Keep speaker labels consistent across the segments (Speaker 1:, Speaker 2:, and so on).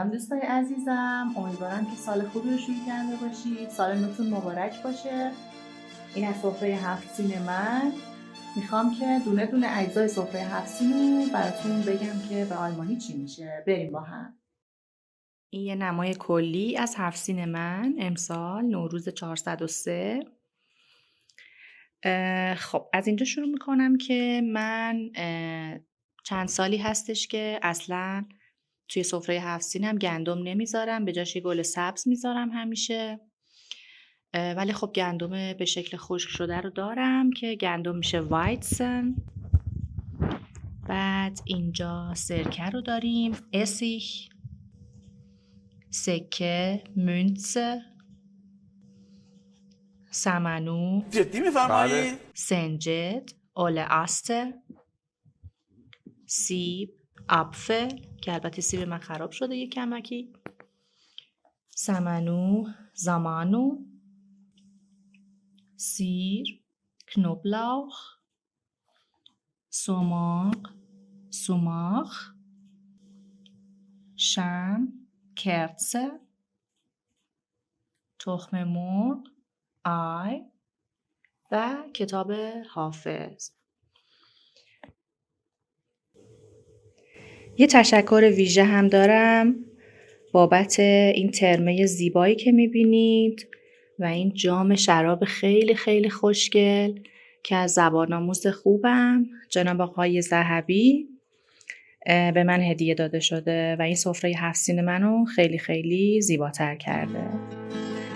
Speaker 1: سلام دوستای عزیزم، امیدوارم که سال خوبی رو شروع کرده باشید. سال نوتون مبارک باشه. این از سفره 7 سین من. میخوام که دونه دونه اجزای سفره 7 سین رو براتون بگم که به آلمانی چی میشه. بریم با هم. این یه نمای کلی از 7 سین من امسال نوروز 403. خب از اینجا شروع میکنم که من چند سالی هستش که اصلاً توی سفره 7 سینم گندم نمیذارم، به جاش یه گل سبز میذارم همیشه. ولی خب گندم به شکل خشک شده رو دارم که گندم میشه وایتسن. بعد اینجا سرکه رو داریم، اسیخ، سکه، مونتسه، سمنو،
Speaker 2: جدی میفرمایی؟
Speaker 1: سنجد، اوله آسته، سیب، اپفل که البته سیب من خراب شده یه کمکی، سمنو، زمانو، سیر، knoblauch، سوماق، شم، کرزه، تخم مرغ، آی و کتاب حافظ. یه تشکر ویژه هم دارم بابت این ترمه زیبایی که میبینید و این جام شراب خیلی خیلی خوشگل که از زبان آموز خوبم جناب آقای ذهبی به من هدیه داده شده و این سفره 7 سین منو خیلی خیلی زیباتر کرده.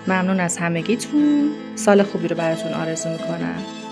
Speaker 1: ممنون از همگیتون. سال خوبی رو براتون آرزو میکنم.